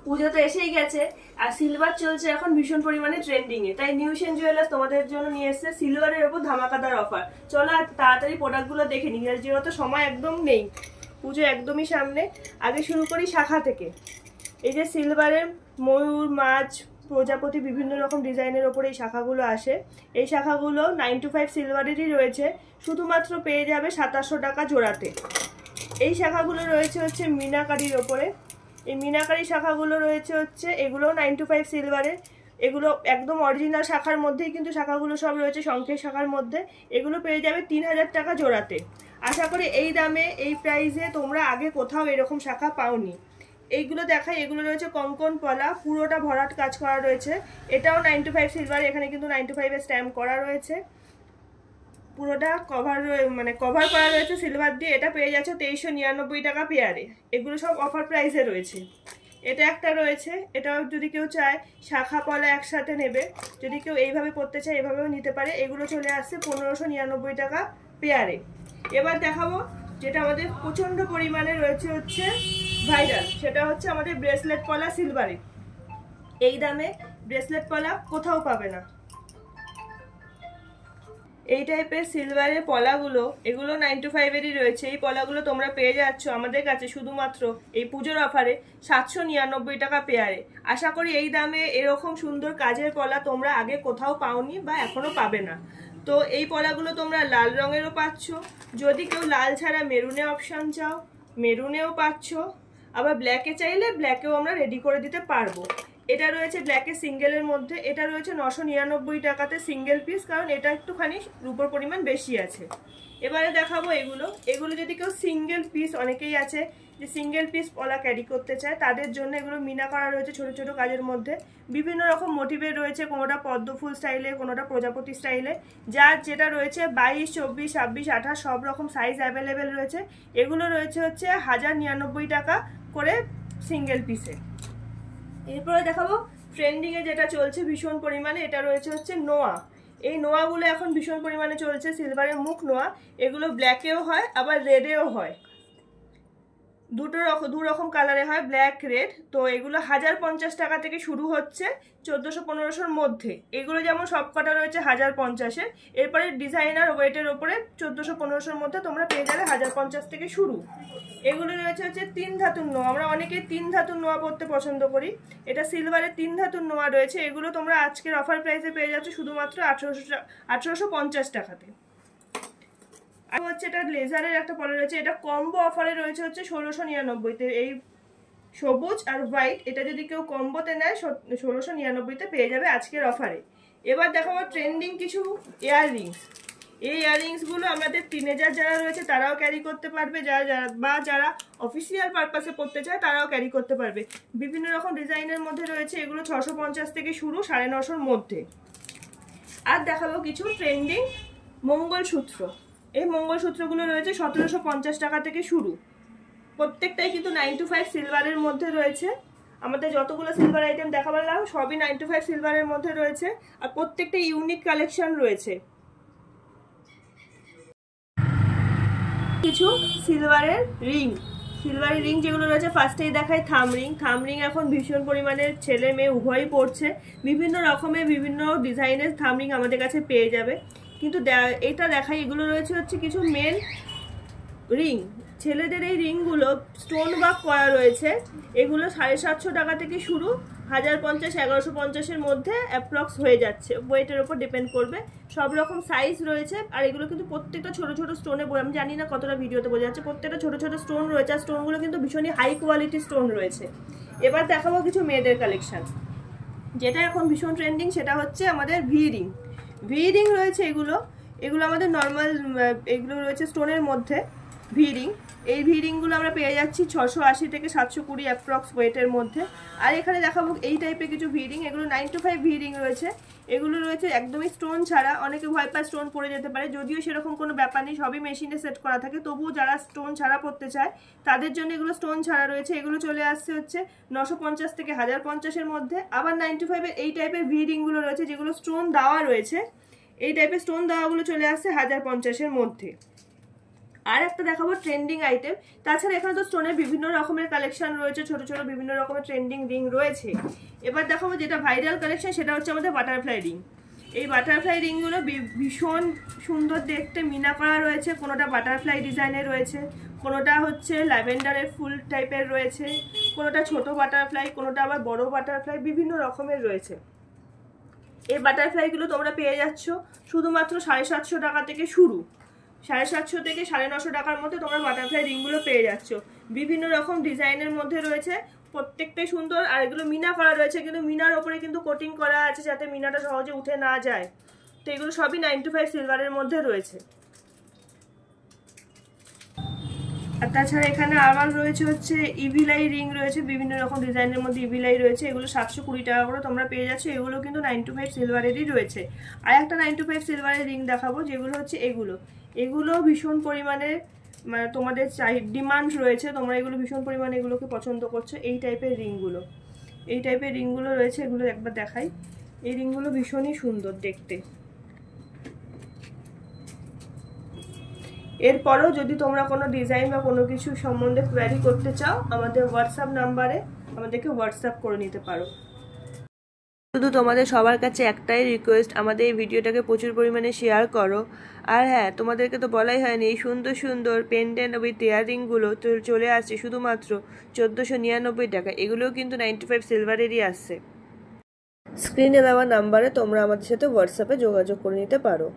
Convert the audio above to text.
পুজো তো এসেই গেছে আর সিলভার চলছে এখন ভীষণ পরিমাণে ট্রেন্ডিং এ, তাই নিউশন জুয়েলার্স তোমাদের জন্য নিয়ে এসেছে সিলভারের উপর ধামাকাদার অফার। চলো আর তাড়াতাড়ি প্রোডাক্টগুলো দেখে নিই, যেহেতু সময় একদম নেই, পুজো একদমই সামনে। আগে শুরু করি শাখা থেকে। এই যে সিলভারের ময়ূর, মাছ, প্রজাপতি বিভিন্ন রকম ডিজাইনের ওপরে এই শাখাগুলো আসে। এই শাখাগুলো 925 সিলভারেরই রয়েছে, শুধুমাত্র পেয়ে যাবে 2700 টাকা জোড়াতে। এই শাখাগুলো রয়েছে হচ্ছে মিনাকারির ওপরে। এই মিনাকারি শাখাগুলো রয়েছে হচ্ছে এগুলো 925 সিলভারের, এগুলো একদম অরিজিনাল শাখার মধ্যেই কিন্তু শাখাগুলো সব রয়েছে শঙ্খের শাখার মধ্যে। এগুলো পেয়ে যাবে 3000 টাকা জোড়াতে। আশা করি এই দামে এই প্রাইসে তোমরা আগে কোথাও এরকম শাখা পাওনি। এইগুলো দেখাই, এগুলো রয়েছে কঙ্কন পলা, পুরোটা ভরাট কাজ করা রয়েছে। এটাও 925 সিলভার, এখানে কিন্তু 925 এর স্ট্যাম্প করা রয়েছে। পুরোটা কভার মানে কভার করা রয়েছে সিলভার দিয়ে। এটা পেয়ে যাচ্ছে 2399 টাকা পেয়ারে। এগুলো সব অফার প্রাইসে রয়েছে। এটা একটা রয়েছে, এটাও যদি কেউ চায় শাখা পলা একসাথে নেবে, যদি কেউ এইভাবে পরতে চায় এভাবেও নিতে পারে। এগুলো চলে আসছে 1599 টাকা পেয়ারে। এবার দেখাবো যেটা আমাদের প্রচন্ড পরিমাণে রয়েছে হচ্ছে ভাইরাল, সেটা হচ্ছে আমাদের ব্রেসলেট পলা সিলভারে। এই দামে ব্রেসলেট পলা কোথাও পাবে না। এই টাইপের সিলভারের পলাগুলো এগুলো 925 এরই রয়েছে। এই পলাগুলো তোমরা পেয়ে যাচ্ছ আমাদের কাছে শুধুমাত্র এই পুজোর অফারে 799 টাকা পেয়ারে। আশা করি এই দামে এরকম সুন্দর কাজের পলা তোমরা আগে কোথাও পাওনি বা এখনো পাবে না। তো এই পলাগুলো তোমরা লাল রঙেরও পাচ্ছ, যদি কেউ লাল ছাড়া মেরুনে অপশান চাও মেরুনেও পাচ্ছ, আবার ব্ল্যাকে চাইলে ব্ল্যাকেও আমরা রেডি করে দিতে পারবো। এটা রয়েছে ব্ল্যাকের সিঙ্গেলের মধ্যে, এটা রয়েছে 999 টাকাতে সিঙ্গেল পিস, কারণ এটা একটুখানি রূপোর পরিমাণ বেশি আছে। এবারে দেখাবো এগুলো যদি কেউ সিঙ্গেল পিস, অনেকেই আছে যে সিঙ্গেল পিস পলা ক্যারি করতে চায়, তাদের জন্য এগুলো মিনা করা রয়েছে ছোট ছোট কাজের মধ্যে। বিভিন্ন রকম মোটিভের রয়েছে, কোনোটা পদ্ম ফুল স্টাইলে, কোনোটা প্রজাপতি স্টাইলে, যার যেটা রয়েছে 22, 24, 26, 28 সব রকম সাইজ অ্যাভেলেবেল রয়েছে। এগুলো রয়েছে হচ্ছে 1099 টাকা করে সিঙ্গেল পিসে। এরপরে দেখাবো ট্রেন্ডিং এ যেটা চলছে ভীষণ পরিমাণে, এটা রয়েছে হচ্ছে নোয়া। এই নোয়াগুলো এখন ভীষণ পরিমাণে চলছে, সিলভারের মুখ নোয়া। এগুলো ব্ল্যাকেও হয় আবার রেডেও হয়, দু রকম কালারে হয়, ব্ল্যাক রেড। তো এগুলো 1050 টাকা থেকে শুরু হচ্ছে 1400-1500-র মধ্যে। এগুলো যেমন সব কটা রয়েছে 1050-এর, এরপরে ডিজাইনার ওয়েটের ওপরে 1400-1500-র মধ্যে তোমরা পেয়ে যাবে 1050 থেকে শুরু। এগুলো রয়েছে হচ্ছে 3 ধাতুর নোয়া, আমরা অনেকে 3 ধাতুর নোয়া পরতে পছন্দ করি। এটা সিলভারের 3 ধাতুর নোয়া রয়েছে। এগুলো তোমরা আজকের অফার প্রাইসে পেয়ে যাচ্ছ শুধুমাত্র 1850 টাকাতে। আর হচ্ছে এটা লেজারের একটা পলা রয়েছে, এটা কম্বো অফারে রয়েছে হচ্ছে 1699-তে। এই সবুজ আর হোয়াইট, এটা যদি কেউ কম্বোতে নেয় 1699-তে পেয়ে যাবে আজকের অফারে। এবার দেখাবো ট্রেন্ডিং কিছু ইয়াররিংস। এই ইয়াররিংসগুলো আমাদের টিনেজার যারা রয়েছে তারাও ক্যারি করতে পারবে, যারা অফিসিয়াল পারপাসে পড়তে চায় তারাও ক্যারি করতে পারবে। বিভিন্ন রকম ডিজাইনের মধ্যে রয়েছে, এগুলো 650 থেকে শুরু 950-র মধ্যে। আর দেখাবো কিছু ট্রেন্ডিং মঙ্গলসূত্র। এই মঙ্গলসূত্রগুলো রয়েছে 1750 টাকা থেকে শুরু। প্রত্যেকটাই কিন্তু 925 সিলভারের মধ্যে রয়েছে। আমাদের যতগুলো সিলভার আইটেম দেখালাম সবই 925 সিলভারের মধ্যে রয়েছে, আর প্রত্যেকটা ইউনিক কালেকশন রয়েছে। কিছু সিলভারের রিং যেগুলো রয়েছে, ফার্স্টেই দেখায় থাম রিং এখন ভীষণ পরিমাণে ছেলে মেয়ে উভয়ই পড়ছে। বিভিন্ন রকমের বিভিন্ন ডিজাইনের থাম রিং আমাদের কাছে পেয়ে যাবে। কিন্তু এটা দেখাই, এগুলো রয়েছে হচ্ছে কিছু মেন রিং। ছেলেদের এই রিংগুলো স্টোন ওয়ার্ক করা রয়েছে। এগুলো 750 টাকা থেকে শুরু, 1050, 1150-এর মধ্যে অ্যাপ্রক্স হয়ে যাচ্ছে, ওয়েটের ওপর ডিপেন্ড করবে। সব রকম সাইজ রয়েছে, আর এগুলো কিন্তু প্রত্যেকটা ছোট ছোট স্টোনে, আমি জানি না কতটা ভিডিওতে বোঝা যাচ্ছে, প্রত্যেকটা ছোট ছোট স্টোন রয়েছে, আর স্টোনগুলো কিন্তু ভীষণই হাই কোয়ালিটি স্টোন রয়েছে। এবার দেখাবো কিছু মেয়েদের কালেকশন, যেটা এখন ভীষণ ট্রেন্ডিং, সেটা হচ্ছে আমাদের ভি রিং রয়েছে। এগুলো আমাদের নর্মাল, এগুলো রয়েছে স্টোনের মধ্যে ভি রিং। এই ভি রিংগুলো আমরা পেয়ে যাচ্ছি 680 থেকে 720 অ্যাপ্রক্স ওয়েটের মধ্যে। আর এখানে দেখাবো এই টাইপের কিছু ভি রিং, এগুলো 925 ভি রিং রয়েছে। এগুলো রয়েছে একদমই স্টোন ছাড়া, অনেকে ভয় পায় স্টোন পড়ে যেতে পারে, যদিও সেরকম কোনো ব্যাপার নেই, সবই মেশিনে সেট করা থাকে। তবুও যারা স্টোন ছাড়া পড়তে চায় তাদের জন্য এগুলো স্টোন ছাড়া রয়েছে। এগুলো চলে আসছে হচ্ছে 950 থেকে 1050-এর মধ্যে। আবার 925-এর এই টাইপের ভি রিংগুলো রয়েছে যেগুলো স্টোন দেওয়া রয়েছে, এই টাইপের স্টোন দেওয়াগুলো চলে আসছে 1050-এর মধ্যে। আর একটা দেখাবো ট্রেন্ডিং আইটেম। তাছাড়া এখানে তো স্টোনের বিভিন্ন রকমের কালেকশন রয়েছে, ছোট ছোট বিভিন্ন রকমের ট্রেন্ডিং রিং রয়েছে। এবার দেখাবো যেটা ভাইরাল কালেকশন, সেটা হচ্ছে আমাদের বাটারফ্লাই রিং। এই বাটারফ্লাই রিংগুলো ভীষণ সুন্দর দেখতে, মিনা করা রয়েছে, কোনোটা বাটারফ্লাই ডিজাইনের রয়েছে, কোনোটা হচ্ছে ল্যাভেন্ডারের ফুল টাইপের রয়েছে, কোনোটা ছোট বাটারফ্লাই, কোনোটা আবার বড় বাটারফ্লাই, বিভিন্ন রকমের রয়েছে। এই বাটারফ্লাইগুলো তোমরা পেয়ে যাচ্ছ শুধুমাত্র 750 টাকা থেকে শুরু, 750 থেকে 950 টাকার মধ্যে তোমরা বাটারফ্লাই রিংগুলো পেয়ে যাচ্ছ। বিভিন্ন রকম ডিজাইনের মধ্যে রয়েছে, প্রত্যেকটাই সুন্দর। আর এগুলো মিনা করা রয়েছে, কিন্তু মিনার ওপরে কিন্তু কোটিং করা আছে যাতে মিনাটা সহজে উঠে না যায়। তো এগুলো সবই 925 সিলভারের মধ্যে রয়েছে। আর তাছাড়া এখানে আবার রয়েছে হচ্ছে ইভিলাই রিং রয়েছে, বিভিন্ন রকম ডিজাইনের মধ্যে ইভিলাই রয়েছে। এগুলো 720 টাকা করে তোমরা পেয়ে যাচ্ছ। এগুলো কিন্তু 925 সিলভারেরই রয়েছে। আর একটা 925 সিলভারের রিং দেখাবো, যেগুলো হচ্ছে এগুলো ভীষণ পরিমাণে মানে তোমাদের ডিমান্ড রয়েছে, তোমরা এগুলো ভীষণ পরিমাণে এগুলোকে পছন্দ করছো। এই টাইপের রিংগুলো রয়েছে, এগুলো একবার দেখাই। এই রিংগুলো ভীষণই সুন্দর দেখতে। এরপরেও যদি তোমরা কোনো ডিজাইন বা কোনো কিছু সম্বন্ধে কোয়ারি করতে চাও, আমাদের হোয়াটসঅ্যাপ নাম্বারে আমাদেরকে হোয়াটসঅ্যাপ করে নিতে পারো। শুধু তোমাদের সবার কাছে একটাই রিকোয়েস্ট, আমাদের এই ভিডিওটাকে প্রচুর পরিমাণে শেয়ার করো। আর হ্যাঁ, তোমাদেরকে তো বলাই হয়নি, এই সুন্দর সুন্দর পেন্ডেন্ট উইথ ইয়াররিংগুলো তো চলে আসছে শুধুমাত্র 1499 টাকা। এগুলোও কিন্তু 95 সিলভারেরই আসছে। স্ক্রিনে দেওয়া নাম্বারে তোমরা আমাদের সাথে হোয়াটসঅ্যাপে যোগাযোগ করে নিতে পারো।